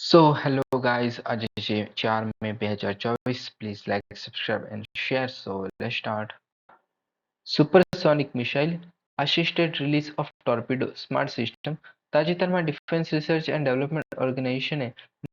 So hello guys, આજે છે 4 મે 2024. Please like, subscribe and share. So let's start. Supersonic missile assisted release of torpedo smart system. તાજેતરમાં defence research and development ઓર્ગેનાઇઝેશને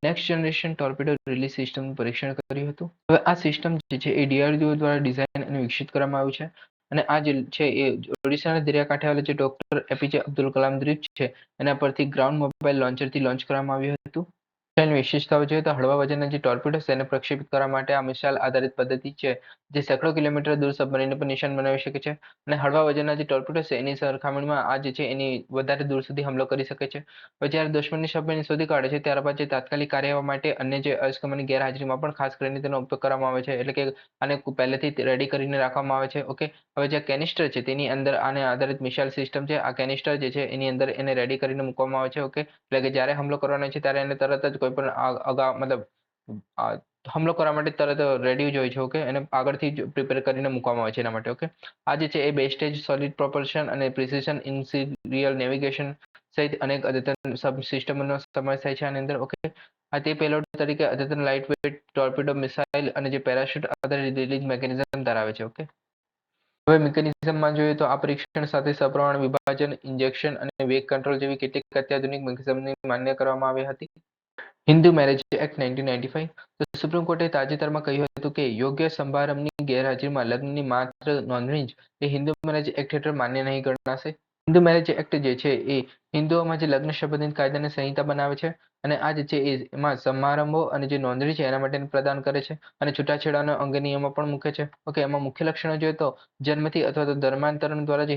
next generation torpedo release સિસ્ટમનું પરીક્ષણ કર્યું હતું. હવે આ સિસ્ટમ જે છે એ ડીઆરડીઓ દ્વારા ડિઝાઇન અને વિકસિત કરવામાં આવ્યું છે અને આ જે છે એ ઓડિશાના દરિયાકાંઠે આવેલા જે ડોક્ટર એપીજે અબ્દુલ કલામ દ્વીપ છે એના પરથી ગ્રાઉન્ડ મોબાઈલ લોન્ચરથી લોન્ચ કરવામાં આવ્યું હતું. મિસાઇલની વિશેષતાઓ જોઈએ તો હળવા વજનના જે ટોર્પેડો છે એને પ્રક્ષેપિત કરવા માટે આ મિસાઇલ આધારિત પદ્ધતિ છે જે સેંકડો કિલોમીટર દૂર સબમરીનને પણ નિશાન બનાવી શકે છે અને હળવા વજનના જે ટોર્પેડો છે એની સરખામણીમાં આ જે છે એની વધારે દૂર સુધી હુમલો કરી શકે છે. હવે જ્યારે દુશ્મનની સબમરીન શોધી કાઢે છે ત્યારબાદ જે તાત્કાલિક કાર્યવાહી માટે અન્ય જે અસ્કમની ગેરહાજરીમાં પણ ખાસ કરીને તેનો ઉપયોગ કરવામાં આવે છે એટલે કે આને પહેલેથી રેડી કરીને રાખવામાં આવે છે. ઓકે, હવે જે કેનિસ્ટર છે તેની અંદર આને આધારિત મિસાઇલ સિસ્ટમ છે. આ કેનિસ્ટર જે છે એની અંદર એને રેડી કરીને મૂકવામાં આવે છે. ઓકે, એટલે કે જ્યારે હુમલો કરવાનો છે ત્યારે એને તરત જ કોઈ પણ અગાઉ મતલબ હુમલો કરવા માટે તરત રેડી જ હોય છે. ઓકે, એને આગળથી જ પ્રિપેર કરીને મૂકવામાં આવે છે એના માટે. ઓકે, આ જે છે એ બે સ્ટેજ સોલિડ પ્રોપલ્શન અને પ્રિસિઝન ઇન્સિરિયલ નેવિગેશન સહિત અનેક અદ્યતન સબ સિસ્ટમોનો સમાવેશ થાય છે આની અંદર. ઓકે, આ તે પેલોડ તરીકે અદ્યતન લાઇટ વેઇટ ટોર્પેડો મિસાઇલ અને જે પેરાશૂટ આધારિત રિલીઝ મિકેનિઝમ ધરાવે છે. ઓકે, હવે મિકેનિઝમમાં જોઈએ તો આ પરીક્ષણ સાથે સપ્રમાણ વિભાજન, ઇન્જેક્શન અને વેગ કંટ્રોલ જેવી કેટલીક અત્યાધુનિક મિકેનિઝમને માન્ય કરવામાં આવી હતી. Hindu marriage act 1995. તો સુપ્રીમ કોર્ટે તાજેતરમાં કહ્યું હતું કે યોગ્ય સમારંભની ગેરહાજરીમાં લગ્નની માત્ર નોંધણી જ એ હિન્દુ મેરેજ એક્ટ હેઠળ માન્ય નહીં ગણાશે. હિન્દુ મેરેજ એક્ટ જે છે એ હિન્દુઓમાં જે લગ્ન સંબંધિત કાયદાની સંહિતા બનાવે છે અને આ જે છે એમાં સમારંભો અને જે નોંધણી છે એના માટે પ્રદાન કરે છે અને છૂટાછેડાનો અંગે નિયમો પણ મૂકે છે. ઓકે, એમાં મુખ્ય લક્ષણો જોઈએ તો જન્મથી અથવા તો ધર્માંતરણ દ્વારા જે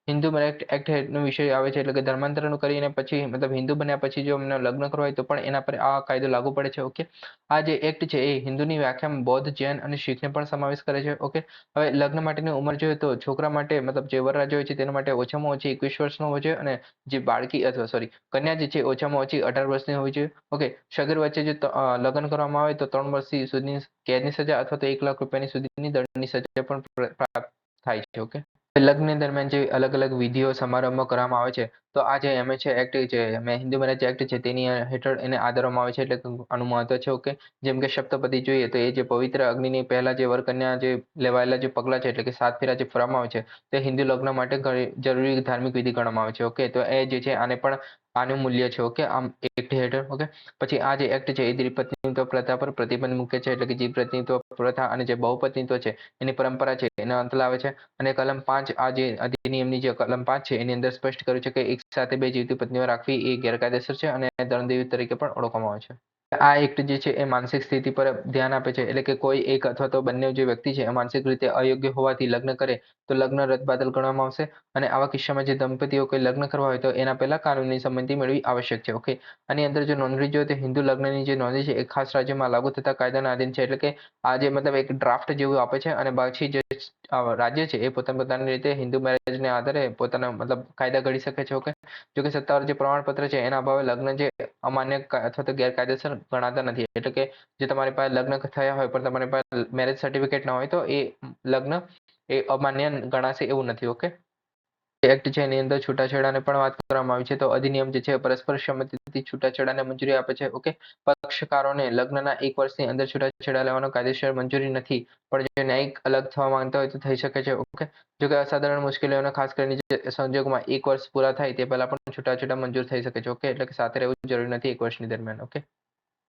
હિન્દુ મેરેજ એક્ટ નો વિષય આવે છે એટલે કે ધર્માંતરણ કરીને પછી મતલબ હિન્દુ બન્યા પછી જો એમને લગ્ન કરવા હોય તો પણ એના પર આ કાયદો લાગુ પડે છે. ઓકે, આ જે એક્ટ છે એ હિન્દુની વ્યાખ્યામાં બૌદ્ધ, જૈન અને શીખને પણ સમાવેશ કરે છે. ઓકે, હવે લગ્ન માટેની ઉંમર જોઈએ તો છોકરા માટે મતલબ જે વરરાજા હોય છે તેના માટે ઓછામાં ઓછી 21 વર્ષનો હોવો જોઈએ અને જે બાળકી અથવા સોરી કન્યા જે છે ઓછામાં ઓછી 18 વર્ષની હોવી જોઈએ. ઓકે, સગીર વચ્ચે જો લગ્ન કરવામાં આવે તો 3 વર્ષ સુધીની કેદની સજા અથવા તો 1 લાખ રૂપિયાની સુધીની દંડની સજા પણ પ્રાપ્ત થાય છે. ઓકે, લગ્ન દરમિયાન જે અલગ અલગ વિધિઓ સમારંભો કરવામાં આવે છે તો આ જે એમએચ એક્ટ છે હિન્દુ મેરેજ એક્ટ છે તેની હેઠળ એને આદરવામાં આવે છે એટલે આનું મહત્વ છે. ઓકે, જેમ કે સપ્તપદી જોઈએ તો એ જે પવિત્ર અગ્નિની પહેલા જે વરકન્યા જે લેવાયેલા જે પગલા છે એટલે કે 7 ફેરા જે ફરવામાં આવે છે તે હિન્દુ લગ્ન માટે જરૂરી ધાર્મિક વિધિ ગણવામાં આવે છે. ઓકે, તો એ જે છે આને પણ આનું મૂલ્ય છે. ઓકે, આમ એક્ટ હેઠળ. ઓકે, પછી આ જે એક્ટ છે એ દ્વિપત્નીત્વ પ્રથા પર પ્રતિબંધ મૂકે છે એટલે કે દ્વિપત્નીત્વ પ્રથા અને જે બહુપત્નીત્વ છે એની પરંપરા છે એને અંત લાવે છે અને કલમ 5 આ જે અધિનિયમની જે કલમ 5 છે એની અંદર સ્પષ્ટ કર્યું છે કે એક સાથે બે જીવતી પત્નીઓ રાખવી એ ગેરકાયદેસર છે અને દંડનીય તરીકે પણ ઓળખવામાં આવે છે. આ એક્ટ જે છે એ માનસિક સ્થિતિ પર ધ્યાન આપે છે એટલે કે કોઈ એક અથવા તો બંને જે વ્યક્તિ છે એ માનસિક રીતે અયોગ્ય હોવાથી લગ્ન કરે તો લગ્ન રદબાતલ ગણવામાં આવશે અને આવા કિસ્સામાં જે દંપતીઓ કોઈ લગ્ન કરવા હોય તો એના પહેલા કાનૂની સંમતિ મેળવી આવશ્યક છે. ઓકે, આની અંદર જો નોંધણી જોઈએ તો હિન્દુ લગ્નની જે નોંધણી છે એ ખાસ રાજ્યમાં લાગુ થતા કાયદાના આધીન છે એટલે કે આ જે મતલબ એક ડ્રાફ્ટ જેવું આપે છે અને બાકી જે રાજ્ય છે એ પોતાની રીતે હિન્દુ મેરેજને આધારે પોતાના મતલબ કાયદા ઘડી શકે છે. ઓકે, જોકે સત્તાવાર જે પ્રમાણપત્ર છે એના અભાવે લગ્ન જે અમાન્ય અથવા તો ગેરકાયદેસર ગણાતા નથી એટલે કે જે તમારી પાસે લગ્ન થયા હોય પણ તમારી પાસે મેરેજ સર્ટિફિકેટ ના હોય તો એ લગ્ન એ અમાન્ય ગણાશે એવું નથી. ઓકે, એક્ટ છે એની અંદર છૂટાછેડાને પણ વાત કરવામાં આવી છે તો અધિનિયમ જે છે પરસ્પર સંમતિથી છૂટાછેડાને મંજૂરી આપે છે. ઓકે, પક્ષકારોને લગ્નના 1 વર્ષની અંદર છૂટાછેડા લેવાનો કાયદેસર મંજૂરી નથી પણ જો ન્યાયિક અલગ થવા માંગતા હોય તો થઈ શકે છે. ઓકે, જો કે અસાધારણ મુશ્કેલીઓને ખાસ કરીને જે સંજોગોમાં 1 વર્ષ પૂરા થાય તે પહેલા પણ છૂટાછેડા મંજૂર થઈ શકે છે. ઓકે, એટલે કે સાથે રહેવું જરૂરી નથી 1 વર્ષની દરમિયાન. ઓકે,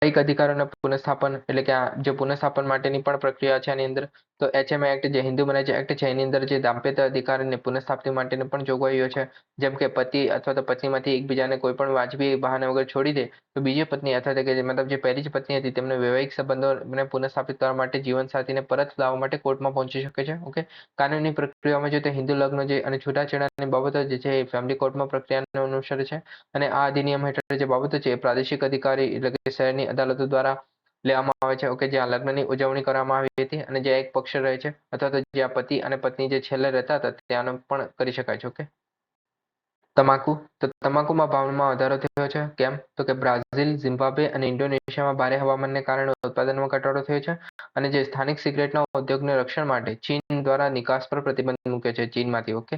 ન્યાયિક અધિકારોના પુનઃસ્થાપન એટલે કે આ જે પુનઃસ્થાપન માટેની પણ પ્રક્રિયા છે આની અંદર તો એચએમએ એક્ટ જે હિન્દુ મેરેજ એક્ટ છે એની અંદર જે દાંપત્ય અધિકારને પુનઃસ્થાપિત માટેની પણ જોગવાઈઓ છે જેમ કે પતિ અથવા તો પત્નીમાંથી એકબીજાને કોઈ પણ વાજબી બહાના વગર છોડી દે તો બીજી પત્ની અથવા તો કે મતલબ જે પહેલી જ પત્ની હતી તેમને વૈવાહિક સંબંધોને પુનઃસ્થાપિત કરવા માટે જીવનસાથીને પરત લાવવા માટે કોર્ટમાં પહોંચી શકે છે. ઓકે, કાનૂની પ્રક્રિયામાં જો તે હિન્દુ લગ્ન જે અને છૂટાછેડાની બાબતો જે છે એ ફેમિલી કોર્ટમાં પ્રક્રિયાને અનુસરે છે અને આ અધિનિયમ હેઠળ જે બાબતો છે એ પ્રાદેશિક અધિકારી એટલે કે શહેરની અદાલતો દ્વારા લેવામાં આવે છે. ઓકે, જ્યાં લગ્નની ઉજવણી કરવામાં આવી હતી અને જ્યાં એક પક્ષ રહે છે અથવા તો જ્યાં પતિ અને પત્ની જે છેલ્લે રહેતા હતા ત્યાંનો પણ કરી શકાય છે. ઓકે, તમાકુ તો તમાકુમાં ભાવમાં વધારો થયો છે. કેમ તો કે બ્રાઝિલ, ઝિમ્બાબ્વે અને ઇન્ડોનેશિયામાં ભારે હવામાનને કારણે ઉત્પાદનમાં ઘટાડો થયો છે અને જે સ્થાનિક સિગરેટના ઉદ્યોગને રક્ષણ માટે ચીન દ્વારા નિકાસ પર પ્રતિબંધ મૂક્યો છે ચીનમાંથી. ઓકે,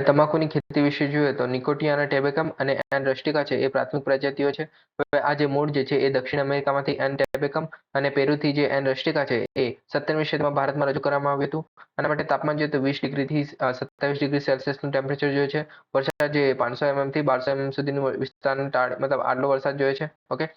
તમાકુની ખેતી વિશે જોઈએ તો નિકોટિયાના ટેબેકમ અને એન રસ્ટિકા છે એ પ્રાથમિક પ્રજાતિઓ છે. હવે આ જે મૂળ જે છે એ દક્ષિણ અમેરિકામાંથી એન ટેબેકમ અને પેરુથી જે એન રસ્ટિકા છે એ 17મી સદીમાં ભારતમાં રજૂ કરવામાં આવ્યું હતું. આના માટે તાપમાન જોઈએ તો 20 ડિગ્રીથી 27 ડિગ્રી સેલ્સિયસનું ટેમ્પરેચર જોઈએ છે. વરસાદ જે 500 થી 1200 સુધીનું વિસ્તારનું મતલબ આટલો વરસાદ જોઈએ છે. ઓકે,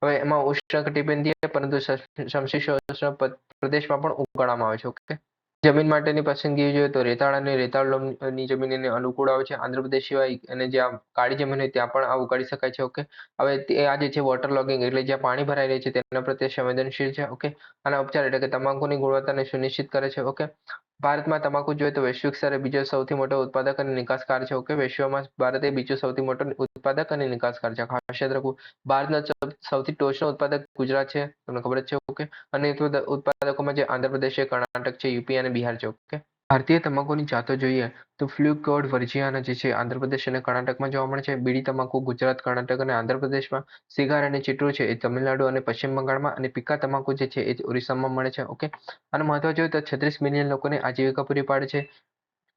હવે એમાં ઉષ્ણકટિબંધીય પરંતુ સમશીતોષ્ણ પ્રદેશમાં પણ ઉગાડવામાં આવે છે. ઓકે, જમીન માટેની પસંદગી જોઈએ તો રેતાળ અને રેતાળ લોમની જમીન એને અનુકૂળ આવે છે. આંધ્રપ્રદેશ સિવાય અને જ્યાં કાળી જમીન હોય ત્યાં પણ આ ઉગાડી શકાય છે. ઓકે, હવે આ જે છે વોટર લોગિંગ એટલે જ્યાં પાણી ભરાઈ રહે છે તેના પ્રત્યે સંવેદનશીલ છે. ઓકે, આના ઉપચાર એટલે કે તમાકુની ગુણવત્તાને સુનિશ્ચિત કરે છે. ઓકે, ભારતમાં તમાકુ જોઈએ તો વૈશ્વિક સ્તરે બીજો સૌથી મોટો ઉત્પાદક અને નિકાસકાર છે. ઓકે, વિશ્વમાં ભારત એ બીજો સૌથી મોટો ઉત્પાદક અને નિકાસકાર છે. ખાસ યાદ રાખવું, ભારતના સૌથી ટોચનો ઉત્પાદક ગુજરાત છે, તમને ખબર જ છે. ઓકે, અને ઉત્પાદકોમાં જે આંધ્રપ્રદેશ છે, કર્ણાટક છે, યુપી અને બિહાર છે. ઓકે, ભારતીય તમાકુની જાતો જોઈએ તો ફ્લ્યુકોડ વર્જિયાના જે છે આંધ્રપ્રદેશ અને કર્ણાટકમાં જોવા મળે છે. બીડી તમાકુ ગુજરાત, કર્ણાટક અને આંધ્રપ્રદેશમાં, સિગાર અને ચિટ્ટુ છે એ તમિલનાડુ અને પશ્ચિમ બંગાળમાં, અને પિક્કા તમાકુ જે છે એ ઓરિસ્સામાં મળે છે. ઓકે, અને મહત્વ જોઈએ તો 36 મિલિયન લોકોને આજીવિકા પૂરી પાડે છે.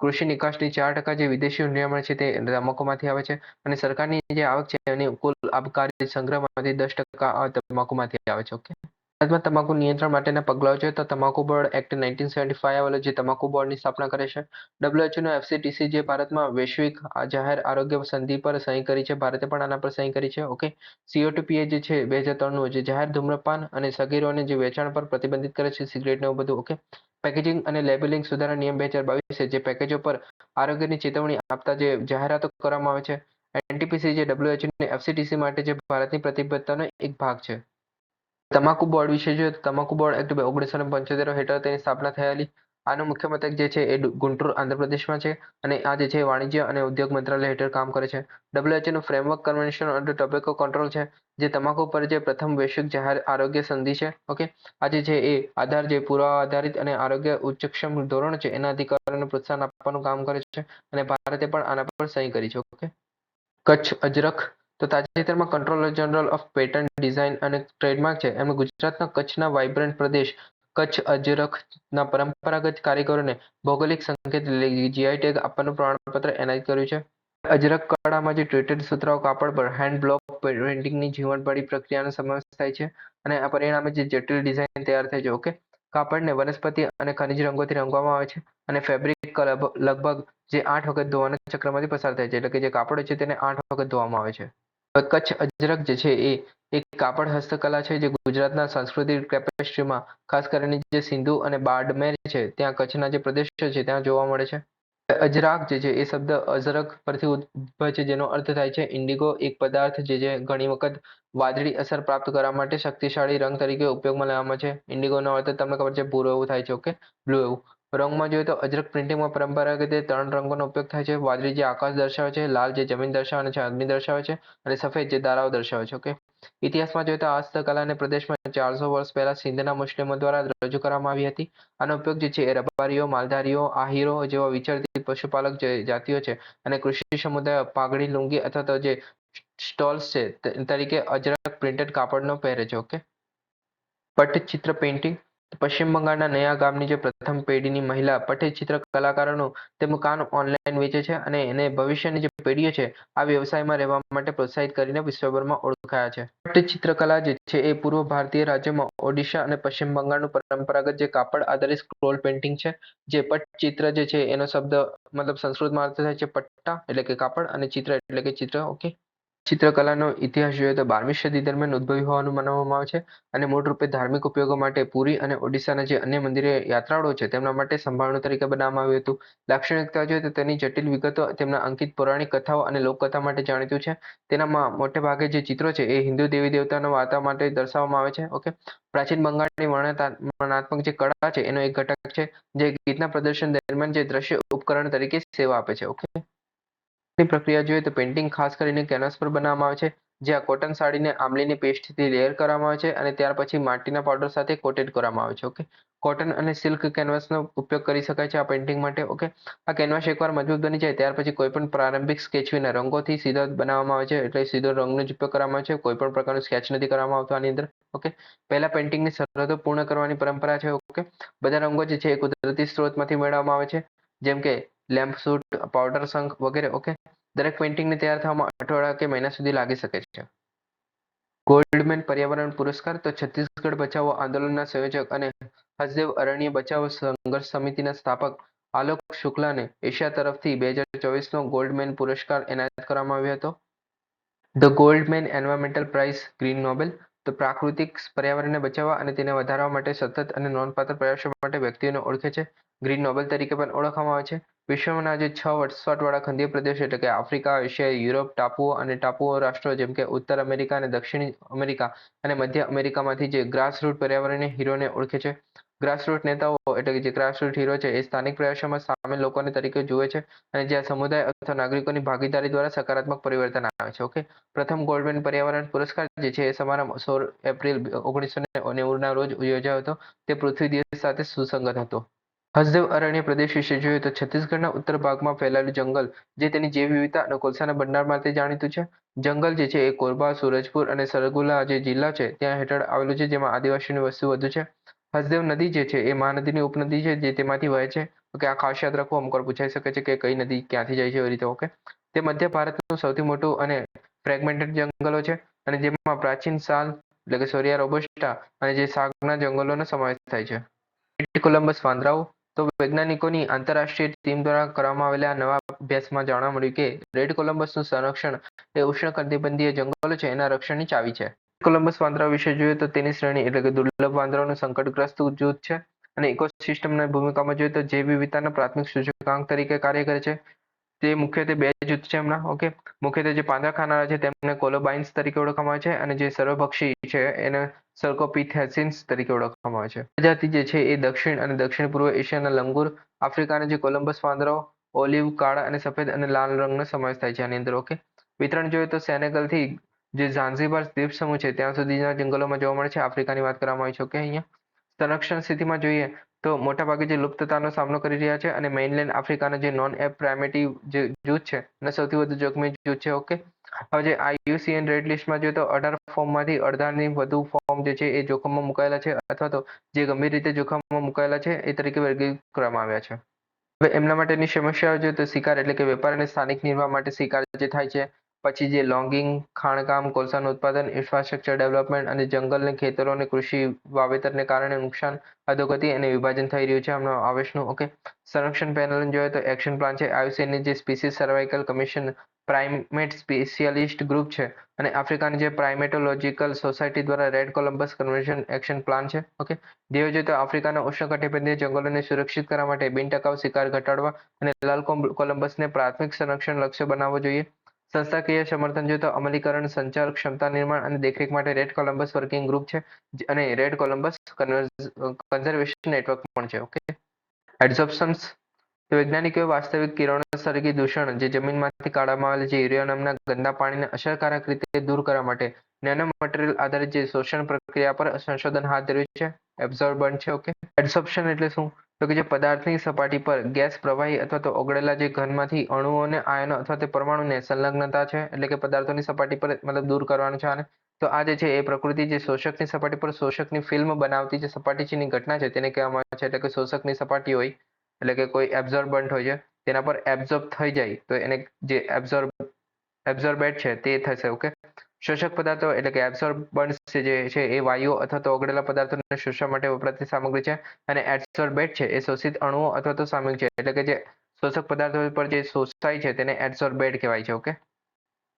કૃષિ નિકાસની 4% જે વિદેશી હુંડિયા મળે છે તે તમાકુમાંથી આવે છે. અને સરકારની જે આવક છે એની કુલ આબકારી સંગ્રહમાંથી 10% તમાકુમાંથી આવે છે. ઓકે, ભારતમાં તમાકુ નિયંત્રણ માટેના પગલાઓ છે તો તમાકુ બોર્ડ એક્ટ 1975 આવેલો જે તમાકુ બોર્ડની સ્થાપના કરે છે. WHO નો એફસીટીસી જે ભારતમાં વૈશ્વિક જાહેર આરોગ્ય સંધિ પર સહી કરી છે. ભારતે પણ આના પર સહી કરી છે. ઓકે, COTPA જે છે 2003નું જે જાહેર ધૂમ્રપાન અને સગીરોને જે વેચાણ પર પ્રતિબંધિત કરે છે સિગરેટ ને એવું બધું. ઓકે, પેકેજિંગ અને લેબલિંગ સુધારા નિયમ 2022 છે જે પેકેજો પર આરોગ્યની ચેતવણી આપતા જે જાહેરાતો કરવામાં આવે છે. એનટીપીસી જે WHO ને એફસીટીસી માટે જે ભારતની પ્રતિબદ્ધતાનો એક ભાગ છે. તમાકુ બોર્ડ વિશે જોઈએ તો તમાકુ બોર્ડ એક્ટ 1975 હેઠળ તેની સ્થાપના થયેલી. આનું મુખ્ય મથક જે છે એ ગુંટુર આંધ્રપ્રદેશમાં છે. અને આ જે છે વાણિજ્ય અને ઉદ્યોગ મંત્રાલય હેઠળ કામ કરે છે. WHO નું framework convention on tobacco control છે જે તમાકુ પર જે પ્રથમ વૈશ્વિક જાહેર આરોગ્ય સંધિ છે. ઓકે, આ જે છે એ આધાર જે પુરાવા આધારિત અને આરોગ્ય ઉચ્ચક્ષમ ધોરણ છે એના અધિકારોને પ્રોત્સાહન આપવાનું કામ કરે છે. અને ભારતે પણ આના પર સહી કરી છે. ઓકે, કચ્છ અજરખ તો તાજેતરમાં controller general of patent design અને ટ્રેડમાર્ક છે એમણે ગુજરાતના કચ્છના વાઇબ્રન્ટ પ્રદેશ કચ્છ અજરખના પરંપરાગત કારીગરોને ભૌગોલિક સંકેત જીઆઈ ટેગ આપવાનું પ્રમાણપત્ર એનાયત કર્યું છે. અજરખ કળામાં જે ટ્રેટેડ સુતરાઉ કાપડ પર હેન્ડ બ્લોક પેઇન્ટિંગની જીવનબળી પ્રક્રિયાનો સમાવેશ થાય છે. અને આ પરિણામે જે જટિલ ડિઝાઇન તૈયાર થાય છે. ઓકે, કાપડને વનસ્પતિ અને ખનિજ રંગોથી રંગવામાં આવે છે. અને ફેબ્રિક લગભગ જે 8 વખત ધોવાના ચક્રમાંથી પસાર થાય છે. એટલે કે જે કાપડ છે તેને 8 વખત ધોવામાં આવે છે. કચ્છ અજરખ જે છે એ એક કાપડ હસ્તકલા છે જે ગુજરાતના સાંસ્કૃતિક ટેપેસ્ટ્રીમાં ખાસ કરીને જે સિંધુ અને બાડમેર છે ત્યાં કચ્છના જે પ્રદેશો છે ત્યાં જોવા મળે છે. અજરાક જે છે એ શબ્દ અજરક પરથી ઉદ્ભવે છે જેનો અર્થ થાય છે ઇન્ડિગો, એક પદાર્થ જે ઘણી વખત વાદળી અસર પ્રાપ્ત કરવા માટે શક્તિશાળી રંગ તરીકે ઉપયોગમાં લેવામાં છે. ઇન્ડિગોનો અર્થ તમને ખબર છે ભૂરો એવું થાય છે. ઓકે, બ્લુ એવું. રંગમાં જોઈએ તો અજરક પ્રિન્ટિંગમાં પરંપરાગત રીતે 3 રંગોનો ઉપયોગ થાય છે. વાદળી જે આકાશ દર્શાવે છે, લાલ જે જમીન દર્શાવે છે, અગ્નિ દર્શાવે છે, અને સફેદ જે તારાઓ દર્શાવે છે. ઓકે, ઇતિહાસમાં જોઈએ તો આ હસ્તકલાને પ્રદેશમાં 400 વર્ષ પહેલા સિંધના મુસ્લિમો દ્વારા રજૂ કરવામાં આવી હતી. આનો ઉપયોગ જે છે એ રબારીઓ, માલધારીઓ, આહીરો જેવા વિચરતી પશુપાલક જે જાતિઓ છે અને કૃષિ સમુદાય પાઘડી, લુંગી અથવા તો જે સ્ટોલ્સ છે તરીકે અજરક પ્રિન્ટેડ કાપડનો પહેરે છે. ઓકે, પટ્ટચિત્ર પેઇન્ટિંગ પશ્ચિમ બંગાળના નયા ગામની જે પ્રથમ પેઢીની મહિલા પટ્ટચિત્ર કલાકારોનું તેમનું કામ ઓનલાઈન વેચે છે અને એને ભવિષ્યની જે પેઢીઓ છે આ વ્યવસાયમાં રહેવા માટે પ્રોત્સાહિત કરીને વિશ્વભરમાં ઓળખાયા છે. પટ્ટચિત્રકલા જે છે એ પૂર્વ ભારતીય રાજ્યોમાં ઓડિશા અને પશ્ચિમ બંગાળનું પરંપરાગત જે કાપડ આધારિત સ્ક્રોલ પેઇન્ટિંગ છે. જે પટ્ટચિત્ર જે છે એનો શબ્દ મતલબ સંસ્કૃતમાં અર્થ થાય છે પટ્ટા એટલે કે કાપડ અને ચિત્ર એટલે કે ચિત્ર. ઓકે, ચિત્રકલાનો ઇતિહાસ જોઈએ તો 12મી સદી દરમિયાન ઉદ્ભવી હોવાનું માનવામાં આવે છે. અને મૂળરૂપે ધાર્મિક ઉપયોગો માટે પુરી અને ઓડિશાના જે અન્ય મંદિરે યાત્રાળુઓ છે તેમના માટે સંભાળણું તરીકે બનાવવામાં આવ્યું હતું. લાક્ષણિકતા જોઈએ તો તેની જટિલ વિગતો તેમના અંકિત પૌરાણિક કથાઓ અને લોકકથા માટે જાણીતું છે. તેનામાં મોટે ભાગે જે ચિત્રો છે એ હિન્દુ દેવી દેવતાનો વાર્તા માટે દર્શાવવામાં આવે છે. ઓકે, પ્રાચીન બંગાળની વર્ણનાત્મક જે કળા છે એનો એક ઘટક છે જે ગીતના પ્રદર્શન દરમિયાન જે દ્રશ્ય ઉપકરણ તરીકે સેવા આપે છે. ઓકે, પ્રક્રિયા જોઈએ તો પેઇન્ટિંગ ખાસ કરીને કેનવાસ પર બનાવવામાં આવે છે. જ્યાં કોટન સાડીને આંબલીની પેસ્ટથી લેયર કરવામાં આવે છે અને ત્યાર પછી માટીના પાવડર સાથે કોટેડ કરવામાં આવે છે. ઓકે, કોટન અને સિલ્ક કેનવાસનો ઉપયોગ કરી શકાય છે આ પેઇન્ટિંગ માટે. ઓકે, આ કેનવાસ એકવાર મજબૂત બની જાય ત્યાર પછી કોઈ પણ પ્રારંભિક સ્કેચ વિના રંગોથી સીધા બનાવવામાં આવે છે. એટલે સીધો રંગનો જ ઉપયોગ કરવામાં આવે છે. કોઈ પણ પ્રકારનું સ્કેચ નથી કરવામાં આવતું આની અંદર. ઓકે, પહેલા પેઇન્ટિંગની શરતો પૂર્ણ કરવાની પરંપરા છે. ઓકે, બધા રંગો જે છે એ કુદરતી સ્ત્રોતમાંથી મેળવવામાં આવે છે જેમ કે લેમ્પ શૂટ, પાવડર શંખ વગેરે. ઓકે, દરેક પેઇન્ટિંગને તૈયાર થવામાં અઠવાડિયા કે મહિના સુધી લાગી શકે છે. ગોલ્ડમેન પર્યાવરણ પુરસ્કાર તો છત્તીસગઢ બચાવો આંદોલનના સંયોજક અને હસદેવ અરણ્ય બચાવ સંઘર્ષ સમિતિના સ્થાપક આલોક શુક્લાને એશિયા તરફથી 2024નો ગોલ્ડમેન પુરસ્કાર એનાયત કરવામાં આવ્યો હતો. The Goldman environmental prize green Nobel તો પ્રાકૃતિક પર્યાવરણને બચાવવા અને તેને વધારવા માટે સતત અને નોંધપાત્ર પ્રયાસો માટે વ્યક્તિઓને ઓળખે છે. ગ્રીન નોબેલ તરીકે પણ ઓળખવામાં આવે છે. વિશ્વના જે 6 વસવાટવાળા ખંડીય પ્રદેશો એટલે કે આફ્રિકા, એશિયા, યુરોપ, ટાપુઓ અને ટાપુઓ રાષ્ટ્રો જેમ કે ઉત્તર અમેરિકા અને દક્ષિણ અમેરિકા અને મધ્ય અમેરિકામાંથી જે ગ્રાસરૂટ પર્યાવરણીય હીરોને ઓળખે છે. ગ્રાસરૂટ નેતાઓ એટલે કે જે ગ્રાસરૂટ હીરો છે એ સ્થાનિક પ્રયાસોમાં સામેલ લોકોને તરીકે જુએ છે અને જ્યાં સમુદાય અથવા નાગરિકોની ભાગીદારી દ્વારા સકારાત્મક પરિવર્તન આવે છે. ઓકે, પ્રથમ ગોલ્ડમેન પર્યાવરણ પુરસ્કાર જે છે એ સમારંભ 16 એપ્રિલ 1990ના રોજ યોજાયો હતો. તે પૃથ્વી દિવસ સાથે સુસંગત હતો. હસદેવ અરણ્ય પ્રદેશ વિશે જોઈએ તો છત્તીસગઢના ઉત્તર ભાગમાં ફેલાયેલું જંગલ જે તેની જૈવ વિવિધતા અને કોલસાના ભંડાર માટે જાણીતું છે. જંગલ જે છે એ કોરબા, સૂરજપુર અને સરગુલા જે જિલ્લા છે ત્યાં હેઠળ આવેલું છે, જેમાં આદિવાસીઓની વસ્તી વધુ છે. હસદેવ નદી જે છે એ મહાનદીની ઉપનદી છે જે તેમાંથી વહે છે. ઓકે, આ ખાસ યાદ રાખો, અમુક વાર પૂછાઈ શકે છે કે કઈ નદી ક્યાંથી જાય છે એવી રીતે. ઓકે, તે મધ્ય ભારતનું સૌથી મોટું અને ફ્રેગમેન્ટેડ જંગલો છે અને જેમાં પ્રાચીન સાલ એટલે કે સોરિયા રોબસ્ટા અને જે સાગના જંગલોનો સમાવેશ થાય છે. ગ્રેટ કોલંબસ વાંદરાઓ તો વૈજ્ઞાનિકોની આંતરરાષ્ટ્રીય ટીમ દ્વારા કરવામાં આવેલા નવા અભ્યાસમાં જાણવા મળ્યું કે રેડ કોલંબસનું સંરક્ષણ એ ઉષ્ણકટિબંધીય જંગલો છે એના રક્ષણની ચાવી છે. કોલંબસ વાંદરા વિશે જોઈએ તો તેની શ્રેણી એટલે કે દુર્લભ વાંદરાઓનું સંકટગ્રસ્ત જૂથ છે અને ઇકોસિસ્ટમની ભૂમિકામાં જોઈએ તો જૈવ વિવિધતાના પ્રાથમિક સૂચકાંક તરીકે કાર્ય કરે છે. તે મુખ્યત્વે બે જૂથ છે હમણાં. ઓકે, મુખ્યત્વે જે પાંદડા ખાનારા છે તેમને કોલોબાઇન્સ તરીકે ઓળખવામાં આવે છે અને જે સર્વભક્ષી છે એને સર્કોપિથેસિન્સ તરીકે ઓળખવામાં આવે છે. પ્રજાતિ જે છે એ દક્ષિણ અને દક્ષિણ પૂર્વ એશિયાના લંગૂર, આફ્રિકાના જે કોલંબસ વાંદરાઓ, ઓલિવ, કાળા અને સફેદ અને લાલ રંગનો સમાવેશ થાય છે આની અંદર. ઓકે, વિતરણ જોઈએ તો સેનેગલથી જે ઝાંઝીબાર દ્વીપ સમૂહ છે ત્યાં સુધીના જંગલોમાં જોવા મળે છે. આફ્રિકાની વાત કરવામાં આવી છે. ઓકે, અહીંયા સંરક્ષણ સ્થિતિમાં જોઈએ તો મોટાભાગે જે લુપ્તતાનો સામનો કરી રહ્યા છે અને મેઇનલેન્ડ આફ્રિકાના જે નોન એપ પ્રાઇમેટી જે જૂથ છે અને સૌથી વધુ જોખમી જૂથ છે. ઓકે, હવે જે IUCN રેડ લિસ્ટમાં જોઈએ તો 18 ફોર્મમાંથી અડધાની વધુ ફોર્મ જે છે એ જોખમમાં મુકાયેલા છે અથવા તો જે ગંભીર રીતે જોખમમાં મુકાયેલા છે એ તરીકે વર્ગીકૃત કરવામાં આવ્યા છે. હવે એમના માટેની સમસ્યાઓ જોઈએ તો શિકાર એટલે કે વેપાર અને સ્થાનિક નિર્વાહ માટે શિકાર જે થાય છે, પછી જે લોગિંગ, ખાણકામ, કોલસાનું ઉત્પાદન, ઇન્ફ્રાસ્ટ્રક્ચર ડેવલપમેન્ટ અને જંગલને ખેતરો અને કૃષિ વાવેતરને કારણે નુકસાન, અધોગતિ અને વિભાજન થઈ રહ્યું છે હમણાં આવેશનું. ઓકે, સંરક્ષણ પેનલ જોઈએ તો એક્શન પ્લાન છે. IUCNની જે species survival commission, primate specialist group છે અને આફ્રિકાની જે પ્રાઇમેટોલોજીકલ સોસાયટી દ્વારા red colobus conversion action plan છે. ઓકે, ધ્યેય જોઈએ તો આફ્રિકાના ઉષ્ણકટિબંધીય જંગલોને સુરક્ષિત કરવા માટે બિનટકાઉ શિકાર ઘટાડવા અને લાલ કોલંબસને પ્રાથમિક સંરક્ષણ લક્ષ્ય બનાવવો જોઈએ. સંસ્થાકીય સમર્થન જોઈએ તો અમલીકરણ, સંચાર, ક્ષમતા નિર્માણ અને દેખરેખ માટે રેડ કોલંબસ વર્કિંગ ગ્રુપ છે અને રેડ કોલંબસ કન્ઝર્વેશન નેટવર્ક પણ છે. ઓકે, એડઝોપ્શન્સ તો વૈજ્ઞાનિકોએ વાસ્તવિક કિરણોત્સર્ગી દૂષણ જે જમીનમાંથી કાઢવામાં આવેલ જે યુરેનિયમ નામના ગંદા પાણીને અસરકારક રીતે દૂર કરવા માટે નેનો મટીરિયલ આધારિત જે શોષણ પ્રક્રિયા પર સંશોધન હાથ ધર્યું છે. એબ્સોર્બન્ટ છે. ઓકે, એડસોપ્શન એટલે શું તો કે જે પદાર્થની સપાટી પર ગેસ પ્રવાહી અથવા તો ઓગળેલા જે ઘનમાંથી અણુઓને, આયનો અથવા તે પરમાણુને સંલગ્નતા છે એટલે કે પદાર્થોની સપાટી પર મતલબ દૂર કરવાનું છે આને. તો આ જે છે એ પ્રકૃતિ જે શોષકની સપાટી પર શોષકની ફિલ્મ બનાવતી જે સપાટી છે એની ઘટના છે તેને કહેવામાં આવે છે. એટલે કે શોષકની સપાટી હોય એટલે કે કોઈ એબ્ઝોર્બન્ટ હોય છે તેના પર એબ્ઝોર્બ થઈ જાય તો એને જે એબ્ઝોર્બેટ છે તે થશે. ઓકે, શોષક પદાર્થો એટલે કે એબ્સોર્બન્ટ્સ જે છે એ વાયુઓ અથવા તો ઓગળેલા પદાર્થોને શોષવા માટે વપરાતી સામગ્રી છે અને એડસોર્બેટ છે એ શોષિત અણુઓ અથવા તો સામગ્રી છે એટલે કે જે શોષક પદાર્થો પર જે શોષાય છે તેને એડસોર્બેટ કહેવાય છે. ઓકે,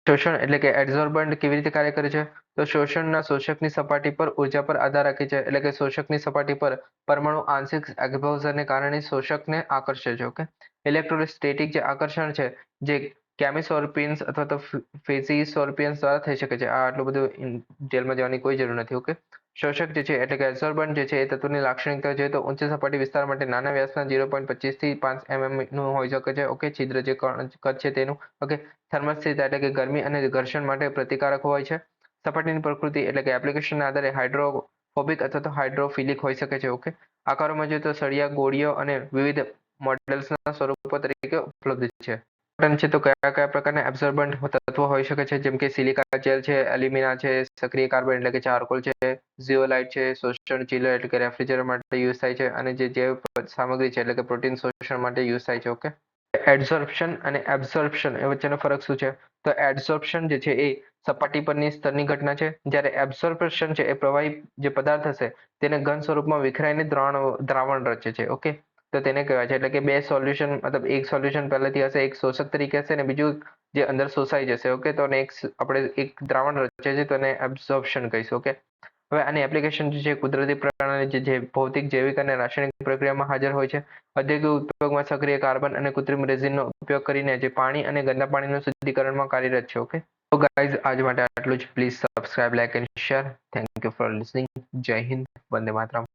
શોષણ એટલે કે એડઝોર્બન્ટ કેવી રીતે કાર્ય કરે છે તો શોષણના શોષકની સપાટી પર ઉર્જા પર આધાર રાખે છે એટલે કે શોષકની સપાટી પર પરમાણુ આંશિક એક્સપોઝરને કારણે શોષકને આકર્ષે છે. ઓકે, ઇલેક્ટ્રોસ્ટેટિક જે આકર્ષણ છે જે કેમિસોર્પિયન્સ અથવા તો ફેઝિસોર્પિયન્સ દ્વારા થઈ શકે છે. આ આટલું બધું ડિટેલમાં જવાની કોઈ જરૂર નથી. ઓકે, શોષક જે છે એટલે કે એબ્સોર્બન્ટ જે છે એ તત્વની લાક્ષણિકતા છે તો ઊંચી સપાટી વિસ્તાર માટે નાના વ્યાસના 0.25 થી 5 નું હોઈ શકે છે. ઓકે, છિદ્ર જે કદ છે તેનું. ઓકે, થર્મલ સ્થિરતા એટલે કે ગરમી અને ઘર્ષણ માટે પ્રતિકારક હોય છે. સપાટીની પ્રકૃતિ એટલે કે એપ્લિકેશનના આધારે હાઇડ્રોફોબિક અથવા તો હાઇડ્રોફિલિક હોઈ શકે છે. ઓકે, આકારોમાં જોઈએ તો સળિયા, ગોળીઓ અને વિવિધ મોડેલ્સના સ્વરૂપો તરીકે ઉપલબ્ધ છે. છે તો કયા કયા પ્રકારના એબ્સોર્બન્ટ તત્વો હોઈ શકે છે જેમ કે સિલિકા જેલ છે, એલ્યુમિના છે, સક્રિય કાર્બન એટલે કે ચારકોલ છે, ઝિયોલાઇટ છે, શોષણ ચીલર એટલે કે રેફ્રિજરેટર માટે યુઝ થાય છે અને જે જૈવ સામગ્રી છે એટલે કે પ્રોટીન શોષણ માટે યુઝ થાય છે. ઓકે, એડસોર્પ્શન અને એબ્સોર્પ્શન એ વચ્ચેનો ફરક શું છે? તો એડસોર્પ્શન જે છે એ સપાટી પરની સ્તરની ઘટના છે, જ્યારે એબ્સોર્પ્શન છે એ પ્રવાહી જે પદાર્થ હશે તેને ઘન સ્વરૂપમાં વિખરાઈને દ્રાવણ રચે છે. ઓકે, તો તેને કહેવાય છે એટલે કે બે સોલ્યુશન મતલબ એક સોલ્યુશન પહેલેથી હશે, એક શોષક તરીકે હશે અને બીજું જે અંદર શોષાઈ જશે. ઓકે, તો આપણે એક દ્રાવણ રચે છે તો એને એબ્સોર્પ્શન કહીશું. ઓકે, હવે આની એપ્લિકેશન જે છે કુદરતી પ્રણાલી જે ભૌતિક, જૈવિક અને રાસાયણિક પ્રક્રિયામાં હાજર હોય છે. ઔદ્યોગિક ઉપયોગમાં સક્રિય કાર્બન અને કૃત્રિમ રેઝિનનો ઉપયોગ કરીને જે પાણી અને ગંદા પાણીનું શુદ્ધિકરણમાં કાર્યરત છે. ઓકે, તો ગાઈઝ આજ માટે આટલું જ. Please subscribe, like and share. Thank you for listening. જય હિન્દ, વંદે માતરમ.